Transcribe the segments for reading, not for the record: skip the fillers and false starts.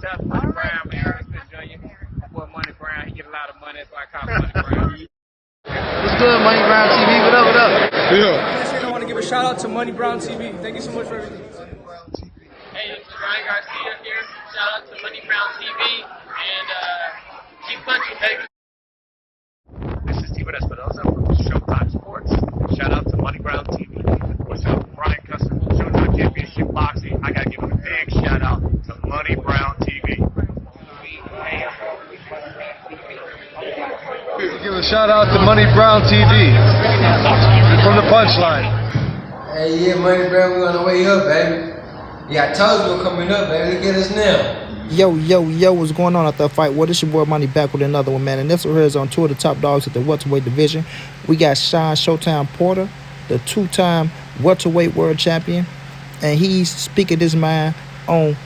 Shout out to Money Brown, man. Terence Jr. Boy, Money Brown, he get a lot of money, that's why I call him Money Brown. What's good, Money Brown TV? What up, what up? Yeah. I want to give a shout out to Money Brown TV. Thank you so much for everything. Hey, this is Ryan Garcia here. Shout out to Money Brown TV and keep punching, baby. This is Steven Espinosa from Showtime Sports. Shout out to Money Brown TV. What's up, Brian Custer from Showtime Championship Boxing. I gotta give a big shout out to Money Brown TV. Give a shout out to Money Brown TV from the Punchline. Hey, yeah, Money Brown, we on the way up, baby. Yeah, Tulsa coming up, baby. Look at us now. Yo, what's going on at that fight? Well, this your boy Money back with another one, man. And this one here is on two of the top dogs at the welterweight division. We got Shawn Showtime Porter, the two-time welterweight world champion. And he's speaking his mind on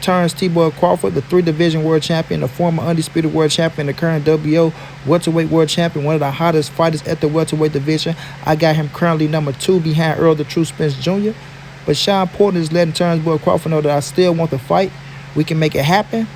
Terence Crawford, the three-division world champion, the former undisputed world champion, the current WO welterweight world champion, one of the hottest fighters at the welterweight division. I got him currently number 2 behind Earl the True Spence Jr. But Shawn Porter is letting Terence Crawford know that I still want the fight. We can make it happen.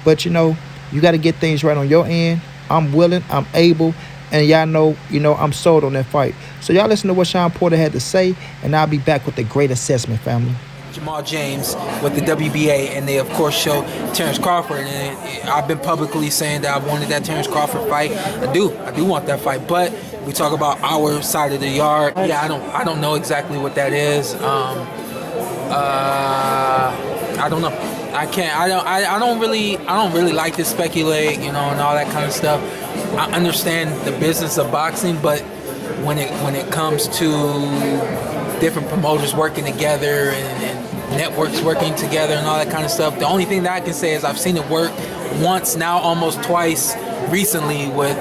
But, you know, you got to get things right on your end. I'm willing, I'm able, and y'all know, I'm sold on that fight. So y'all listen to what Shawn Porter had to say, and I'll be back with the great assessment, family. Jamal James with the WBA, and they of course show Terence Crawford, and I've been publicly saying that I wanted that Terence Crawford fight. I do want that fight, but we talk about our side of the yard. Yeah, I don't know exactly what that is. I don't know. I don't really like to speculate, and all that kind of stuff. I understand the business of boxing, but when it comes to different promoters working together and networks working together and all that kind of stuff, the only thing that I can say is I've seen it work once, now almost twice recently with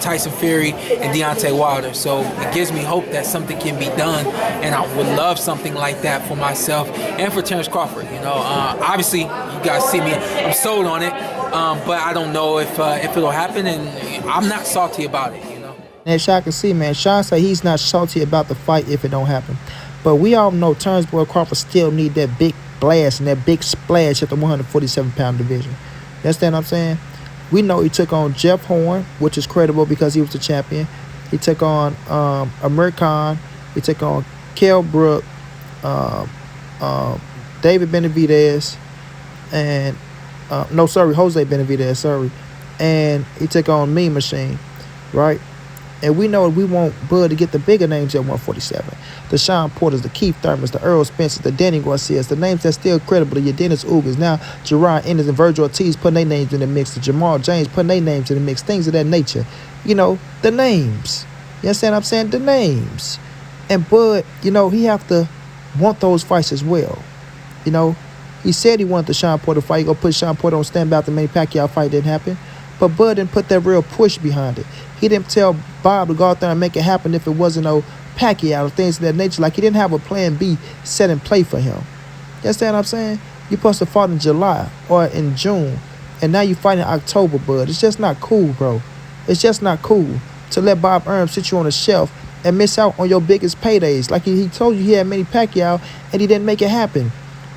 Tyson Fury and Deontay Wilder. So it gives me hope that something can be done, and I would love something like that for myself and for Terence Crawford. Obviously you guys see me, I'm sold on it, but I don't know if it'll happen, and I'm not salty about it. And as y'all can see, man, Shawn said he's not salty about the fight if it don't happen. But we all know Terence Crawford still need that big blast and that big splash at the 147-pound division. You understand what I'm saying? We know he took on Jeff Horn, which is credible because he was the champion. He took on Amir Khan. He took on Kell Brook, David Benavidez, and Jose Benavidez, sorry. And he took on Mean Machine, right? And we know we want Bud to get the bigger names at 147. The Shawn Porters, the Keith Thurmans, the Earl Spencers, the Danny Garcias, the names that's still credible, your Dennis Ugers. Now, Jerron Ennis and Virgil Ortiz putting their names in the mix. The Jamal James putting their names in the mix. Things of that nature. The names. You understand what I'm saying? The names. And Bud, he have to want those fights as well. He said he wanted the Shawn Porter fight. He gonna put Shawn Porter on standby after the Manny Pacquiao fight didn't happen. But Bud didn't put that real push behind it. He didn't tell Bob to go out there and make it happen if it wasn't no Pacquiao or things of that nature. Like, he didn't have a plan B set in play for him. You understand what I'm saying? You're supposed to fight in July or in June, and now you fight in October, Bud. It's just not cool, bro. It's just not cool to let Bob Arum sit you on a shelf and miss out on your biggest paydays. Like he told you he had Manny Pacquiao, and he didn't make it happen.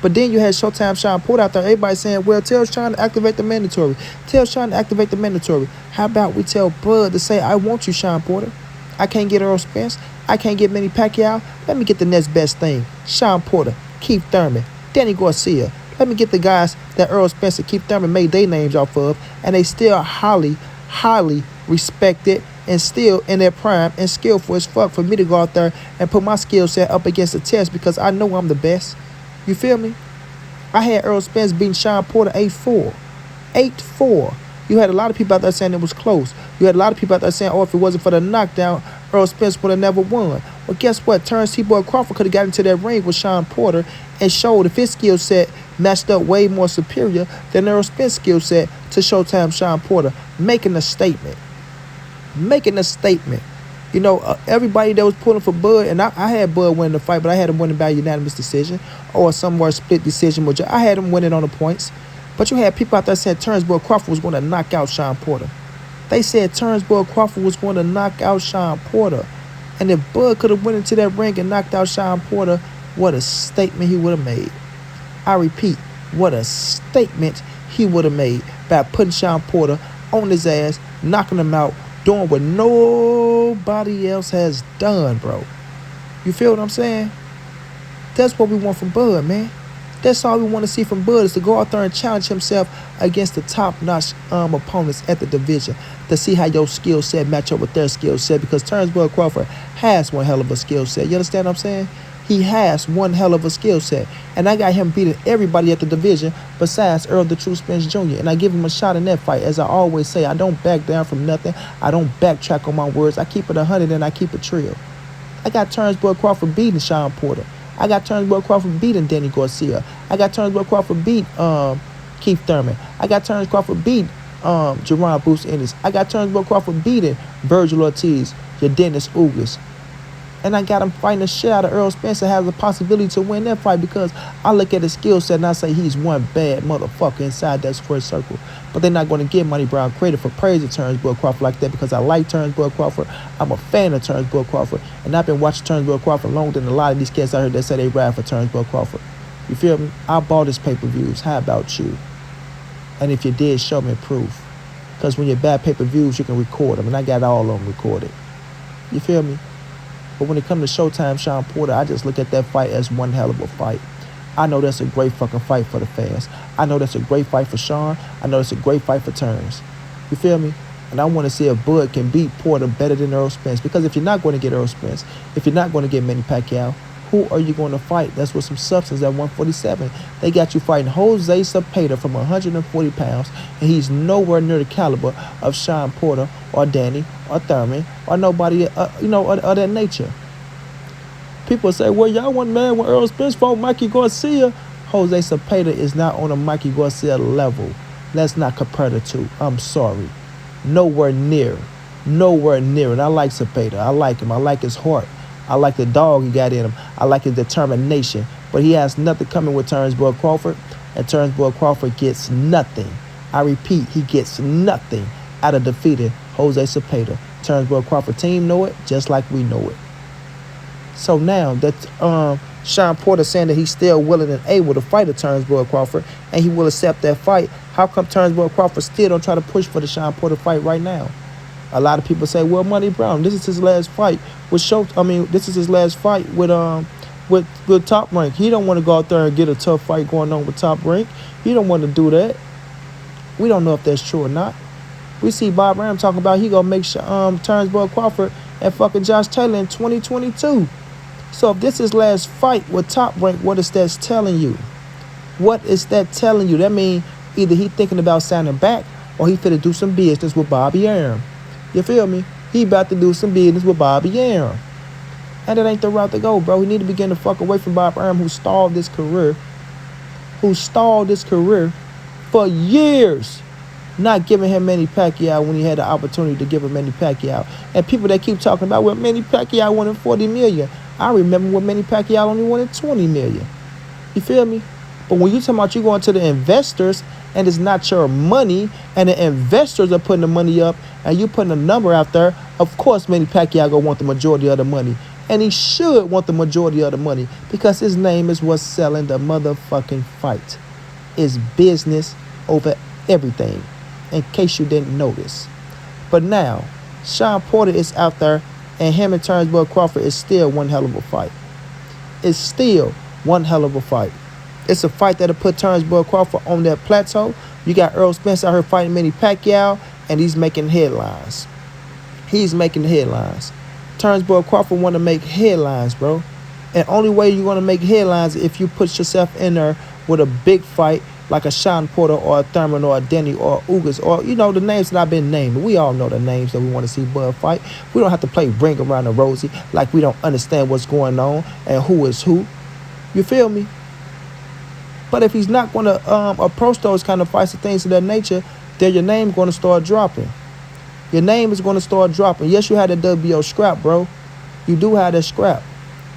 But then you had Showtime Shawn Porter out there. Everybody saying, well, tell Shawn to activate the mandatory. Tell Shawn to activate the mandatory. How about we tell Bud to say, I want you, Shawn Porter. I can't get Earl Spence. I can't get Manny Pacquiao. Let me get the next best thing. Shawn Porter, Keith Thurman, Danny Garcia. Let me get the guys that Earl Spence and Keith Thurman made their names off of, and they still highly, highly respected and still in their prime and skillful as fuck for me to go out there and put my skill set up against the test because I know I'm the best. You feel me? I had Earl Spence beating Shawn Porter 8-4. 8-4. You had a lot of people out there saying it was close. You had a lot of people out there saying, oh, if it wasn't for the knockdown, Earl Spence would have never won. Well, guess what? Terence Crawford could have got into that ring with Shawn Porter and showed if his skill set matched up way more superior than Earl Spence's skill set to Showtime Shawn Porter, making a statement. Making a statement. Everybody that was pulling for Bud, and I had Bud winning the fight, but I had him winning by unanimous decision or somewhere split decision. I had him winning on the points. But you had people out there saying Terence Crawford was going to knock out Shawn Porter. They said Terence Crawford was going to knock out Shawn Porter. And if Bud could have went into that ring and knocked out Shawn Porter, what a statement he would have made. I repeat, what a statement he would have made by putting Shawn Porter on his ass, knocking him out, doing what nobody else has done, bro. You feel what I'm saying? That's what we want from Bud, man. That's all we want to see from Bud, is to go out there and challenge himself against the top-notch opponents at the division, to see how your skill set match up with their skill set, because Terence Bud Crawford has one hell of a skill set. You understand what I'm saying? He has one hell of a skill set. And I got him beating everybody at the division besides Earl the True Spence Jr. And I give him a shot in that fight. As I always say, I don't back down from nothing. I don't backtrack on my words. I keep it 100 and I keep it real. I got Terence Bud Crawford beating Shawn Porter. I got Terence Bud Crawford beating Danny Garcia. I got Terence Bud Crawford beat Keith Thurman. I got Terence Crawford beat Jerron Bruce Ennis. I got Terence Bud Crawford beating Virgil Ortiz, your Dennis Ugas. And I got him fighting the shit out of Earl Spence, and has the possibility to win that fight, because I look at his skill set and I say he's one bad motherfucker inside that square circle. But they're not going to give Money Brown credit for praising Terence Bud Crawford like that, because I like Terence Bud Crawford. I'm a fan of Terence Bud Crawford. And I've been watching Terence Bud Crawford longer than a lot of these cats out here that say they ride for Terence Bud Crawford. You feel me? I bought his pay-per-views. How about you? And if you did, show me proof. Because when you buy pay-per-views, you can record them. And I got all of them recorded. You feel me? But when it comes to Showtime Shawn Porter, I just look at that fight as one hell of a fight. I know that's a great fucking fight for the fans. I know that's a great fight for Shawn. I know it's a great fight for Terence. You feel me? And I want to see if Bud can beat Porter better than Earl Spence. Because if you're not going to get Earl Spence, if you're not going to get Manny Pacquiao, who are you going to fight? That's with some substance at 147. They got you fighting Jose Cepeda from 140 pounds, and he's nowhere near the caliber of Shawn Porter or Danny or Thurman or nobody, of that nature. People say, well, y'all want mad when Earl Spence fought Mikey Garcia. Jose Cepeda is not on a Mikey Garcia level. Let's not compare the two. I'm sorry. Nowhere near. Nowhere near. And I like Cepeda. I like him. I like his heart. I like the dog he got in him. I like his determination. But he has nothing coming with Terence Bud Crawford. And Terence Bud Crawford gets nothing. I repeat, he gets nothing out of defeating Jose Cepeda. Terence Bud Crawford team know it just like we know it. So now that Shawn Porter saying that he's still willing and able to fight a Terence Bud Crawford, and he will accept that fight, how come Terence Bud Crawford still don't try to push for the Shawn Porter fight right now? A lot of people say, well, Money Brown, this is his last fight with this is his last fight with Top Rank. He don't want to go out there and get a tough fight going on with Top Rank. He don't want to do that. We don't know if that's true or not. We see Bob Ram talking about he gonna make Terence Bud Crawford and fucking Josh Taylor in 2022. So if this is his last fight with Top Rank, what is that telling you? What is that telling you? That means either he thinking about signing back, or he finna do some business with Bobby Arum. You feel me? He about to do some business with Bobby Arum. And that ain't the route to go, bro. He need to begin to fuck away from Bob Arum, who stalled this career for years, not giving him Manny Pacquiao when he had the opportunity to give him Manny Pacquiao. And people that keep talking about, well, Manny Pacquiao wanted $40 million. I remember when Manny Pacquiao only wanted $20 million. You feel me? But when you talking about you going to the investors, and it's not your money, and the investors are putting the money up, and you putting a number out there, of course Manny Pacquiao gonna want the majority of the money. And he should want the majority of the money, because his name is what's selling the motherfucking fight. It's business over everything, in case you didn't notice. But now, Shawn Porter is out there, and him and Terence Bud Crawford is still one hell of a fight. It's still one hell of a fight. It's a fight that'll put Terence Bud Crawford on that plateau. You got Earl Spence out here fighting Manny Pacquiao, and he's making headlines. He's making headlines. Terence Bud Crawford want to make headlines, bro. And only way you're going to make headlines is if you put yourself in there with a big fight like a Shawn Porter or a Thurman or a Denny or a Ugas, or, the names that I've been named. We all know the names that we want to see Bud fight. We don't have to play Ring Around the Rosie like we don't understand what's going on and who is who. You feel me? But if he's not going to approach those kind of fights and things of that nature, then your name's going to start dropping. Your name is going to start dropping. Yes, you had that WBO scrap, bro. You do have that scrap.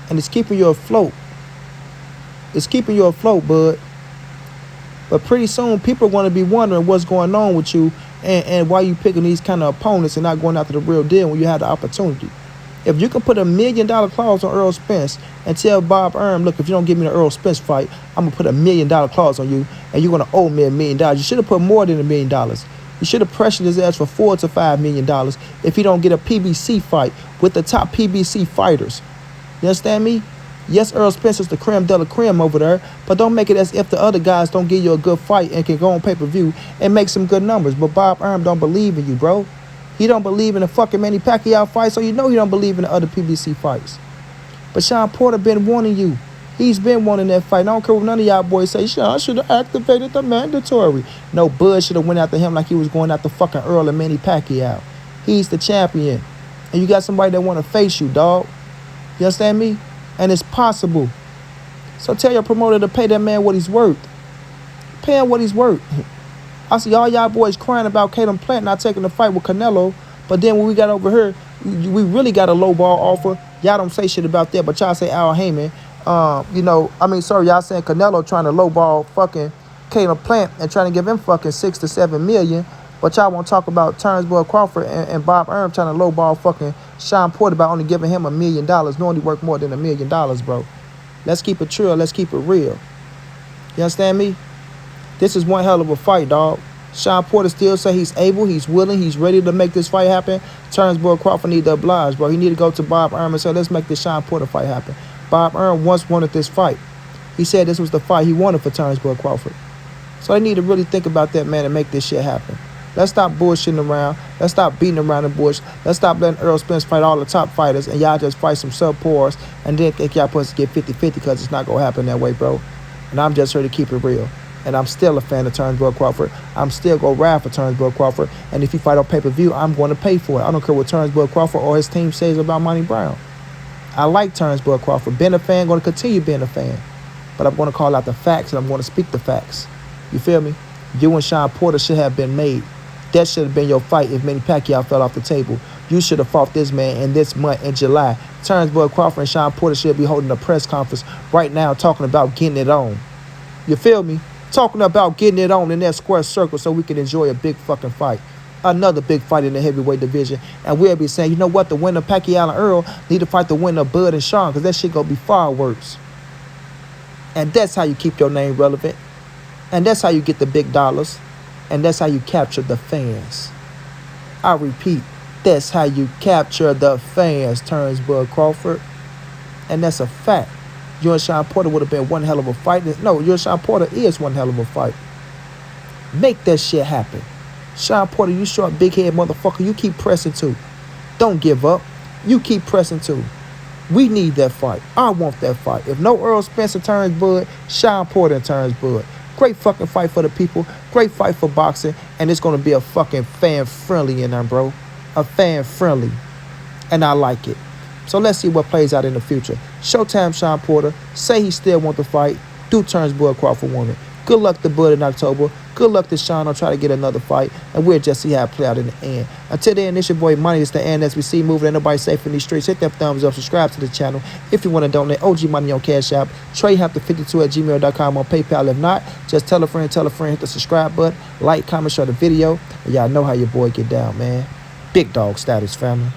And it's keeping you afloat. It's keeping you afloat, bud. But pretty soon, people are going to be wondering what's going on with you and why you picking these kind of opponents and not going after the real deal when you have the opportunity. If you can put $1 million clause on Earl Spence and tell Bob Arum, look, if you don't give me the Earl Spence fight, I'm gonna put $1 million clause on you, and you're gonna owe me $1 million. You should have put more than $1 million. You should have pressured his ass for $4 to $5 million if he don't get a PBC fight with the top PBC fighters. You understand me? Yes, Earl Spence is the creme de la creme over there, but don't make it as if the other guys don't give you a good fight and can go on pay-per-view and make some good numbers. But Bob Arum don't believe in you, bro. He don't believe in the fucking Manny Pacquiao fight, so you know he don't believe in the other PBC fights. But Shawn Porter been wanting you. He's been wanting that fight. I don't care what none of y'all boys say. Shawn should have activated the mandatory. No, Bud should have went after him like he was going after fucking Earl and Manny Pacquiao. He's the champion. And you got somebody that want to face you, dog. You understand me? And it's possible. So tell your promoter to pay that man what he's worth. Pay him what he's worth. I see all y'all boys crying about Caleb Plant not taking the fight with Canelo, but then when we got over here, we really got a low ball offer. Y'all don't say shit about that, but y'all say Al Heyman. Y'all saying Canelo trying to lowball fucking Caleb Plant and trying to give him fucking $6 to $7 million, but y'all won't talk about Terence Crawford and Bob Arum trying to lowball fucking Shawn Porter by only giving him $1 million, knowing he worth more than $1 million, bro. Let's keep it true. Let's keep it real. You understand me? This is one hell of a fight, dog. Shawn Porter still say he's able, he's willing, he's ready to make this fight happen. Terence Crawford need to oblige, bro. He need to go to Bob Arum and say, let's make this Shawn Porter fight happen. Bob Arum once wanted this fight. He said this was the fight he wanted for Terence Crawford. So they need to really think about that, man, and make this shit happen. Let's stop bullshitting around. Let's stop beating around the bush. Let's stop letting Earl Spence fight all the top fighters and y'all just fight some subpars and then think y'all supposed to get 50-50 because it's not going to happen that way, bro. And I'm just here to keep it real. And I'm still a fan of Terence Crawford. I'm still going to ride for Terence Crawford. And if he fight on pay-per-view, I'm going to pay for it. I don't care what Terence Crawford or his team says about Monty Brown. I like Terence Crawford. Been a fan, going to continue being a fan. But I'm going to call out the facts and I'm going to speak the facts. You feel me? You and Shawn Porter should have been made. That should have been your fight if Manny Pacquiao fell off the table. You should have fought this man in this month in July. Terence Crawford and Shawn Porter should be holding a press conference right now talking about getting it on. You feel me? Talking about getting it on in that square circle so we can enjoy a big fucking fight. Another big fight in the heavyweight division. And we'll be saying, you know what? The winner of Pacquiao and Earl need to fight the winner of Bud and Shawn because that shit going to be far worse. And that's how you keep your name relevant. And that's how you get the big dollars. And that's how you capture the fans. I repeat, that's how you capture the fans, Terence Crawford. And that's a fact. You and Shawn Porter would have been one hell of a fight. No, you and Shawn Porter is one hell of a fight. Make that shit happen. Shawn Porter, you short, big head motherfucker. You keep pressing too. Don't give up. You keep pressing too. We need that fight. I want that fight. If no Earl Spencer turns Bud, Shawn Porter turns Bud. Great fucking fight for the people. Great fight for boxing. And it's going to be a fucking fan-friendly in there, bro. A fan-friendly. And I like it. So let's see what plays out in the future. Showtime Shawn Porter. Say he still want the fight. Do Terence Crawford want it. Good luck to Bud in October. Good luck to Shawn on trying to get another fight. And we'll just see how it play out in the end. Until then, it's your boy Money. It's the end as we see moving. Ain't nobody safe in these streets. Hit that thumbs up. Subscribe to the channel. If you want to donate, OG Money on Cash App. TreyHampton52@gmail.com on PayPal. If not, just tell a friend. Hit the subscribe button. Like, comment, share the video. And y'all know how your boy get down, man. Big dog status, family.